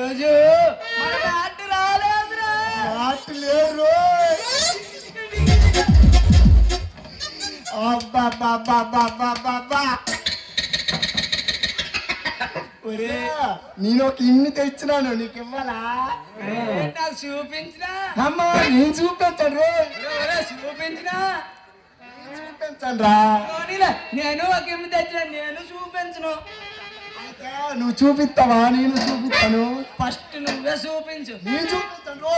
రోజు మన mat రాలేదురా. Mat లేదు. నేను ఒక ఇన్ని తెచ్చినాను, నీకు ఇవ్వాలా? నాకు చూపించినా అమ్మా నేను చూపించండి రే. చూపించినా చూపించండి రా. నేను ఒక ఇమ్మి తెచ్చిన, నేను చూపించను. నువ్వు చూపిస్తావా? నేను చూపిస్తాను. ఫస్ట్ నువ్వే చూపించు. నేను చూపిస్తాను.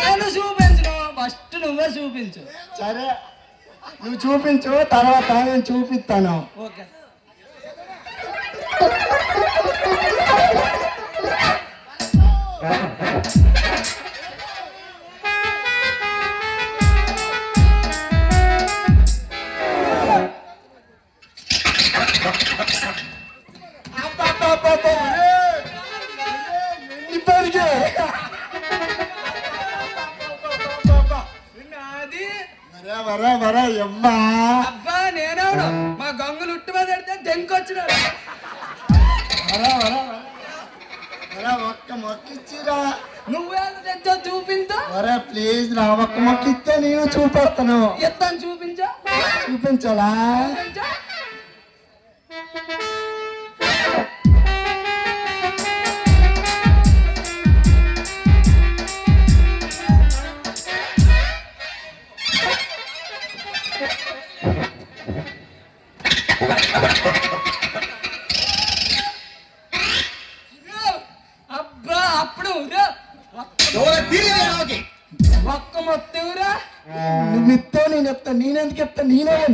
నేను చూపించను, ఫస్ట్ నువ్వే చూపించు. సరే నువ్వు చూపించు, తర్వాత నేను చూపిస్తాను. ఓకే. అబ్బా నేనవును, మా గంగులు ఉట్టు మీద పెడితే దెంకొచ్చినాడు. ఒక్క మొక్కిచ్చిరా. నువ్వే తెచ్చో చూపించా. ప్లీజ్ రా, ఒక్క మొక్కిస్తే నేను చూపిస్తాను. ఎత్తాను చూపించా. చూపించాలా? అబ్బా అప్పుడు ఒక్క మొత్తవురా. నువ్వు ఇస్తా, నేను ఇస్తా. నేనెందుకు ఇస్తా? నేనేమో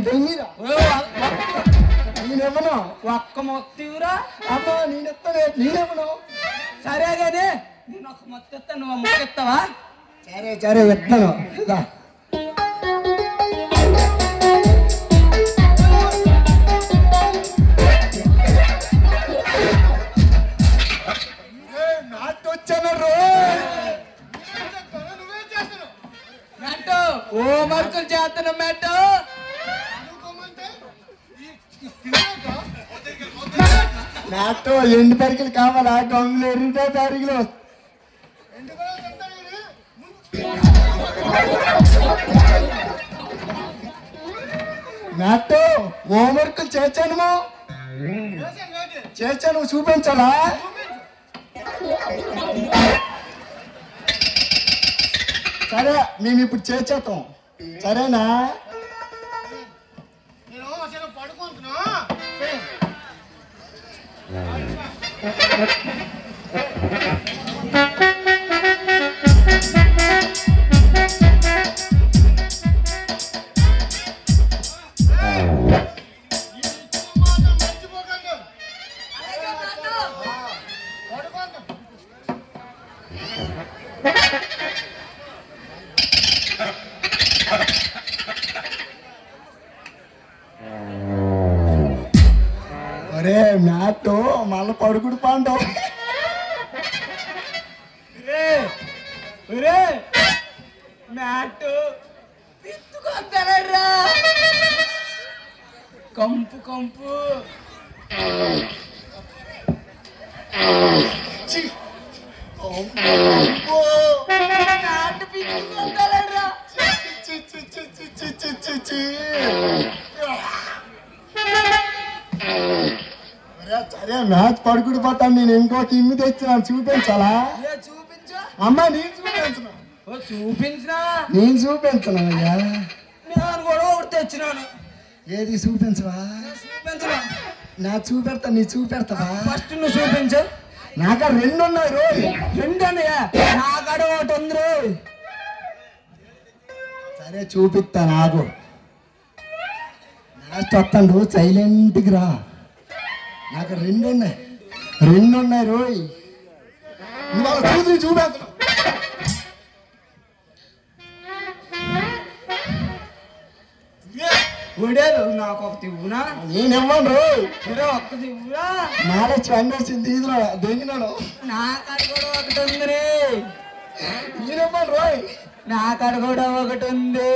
నేనేమను ఒక్క మొత్తవురా. అమ్మా నేను ఇస్తాను, నేనేమను. సరే గానీ నేను ఒక మొత్తం ఇస్తా, నువ్వు మొక్క ఇస్తావా? సరే సరే ఇస్తాను. హోంవర్కులు చేస్తాను మేట. నాతో ఎండు పరికలు కావాలా? గంగులు ఎరుట తారీఖులు నాతో హోంవర్కులు చేశాను. చూపించాలా? సరే మేము ఇప్పుడు చేసేస్తాం. సరేనా? ఒరే మ్యాట్ మళ్ళీ పడుకుడు పాండవు. మ్యాట్ పిత్తుకొస్తానరా. కంపు కంపు మ్యాట్ పిత్తుకొస్తానరా. సరే మ్యాచ్ పడుకుడు పోతాను. నేను ఇంకొక ఇమ్మి తెచ్చినాను, చూపించాలా? చూపించా. అమ్మా నేను చూపించను. చూపించినా నేను చూపించను. అయ్యా నేను కూడా ఒకటి తెచ్చినాను. ఏది చూపించవా? చూపించను. నా చూపెడతా, నీ చూపెడతావా? ఫస్ట్ నువ్వు చూపించు. నాక రెండు ఉన్నాయి రోజు. రెండు అన్నయ్యా, నా కాడ ఒకటి ఉంది రోజు. సరే చూపిస్తా. నాకు లాస్ట్ వస్తాను, సైలెంట్కి రా. నాకు రెండు ఉన్నాయి రోయ్. నువ్వు చూసి చూపెడతా. ఉడేలు నాకు ఒకటి ఇవ్వునా? నేనివ్వను రోయ్. ఒక్కటి ఇవ్వురా. మ్యారేజ్ ఫ్రెండ్ వచ్చింది, ఇదిలో దొంగినాను. నా కాడ కూడా ఒకటి ఉంది రే. నేనివ్వను రోయ్. నా కాడ కూడా ఒకటి ఉంది.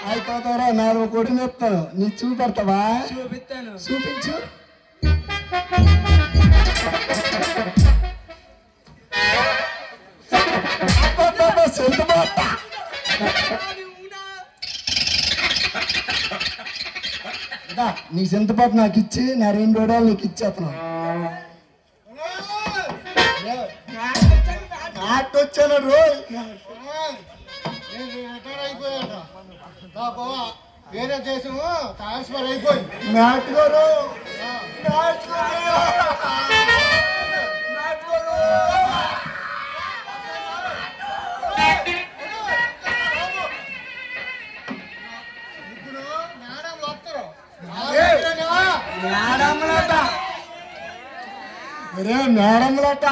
అయిపోతారా? నాలుగు కొడి చెప్తాను, నీకు చూపెడతావా? చూపిస్తాను. చూపించు. ఇదా, నీ చింతపాటు నాకు ఇచ్చి నా 2 డోడాలు నీకు ఇచ్చేస్తున్నాను. మ్యాట్ వచ్చాను రోయ్. రిటైర్ అయిపోయాట నాకు వేరే దేశము ట్రాన్స్ఫర్ అయిపోయి మ్యాట్ గారు ఇప్పుడు మేడం వస్తారు మేడంలట మేడంలట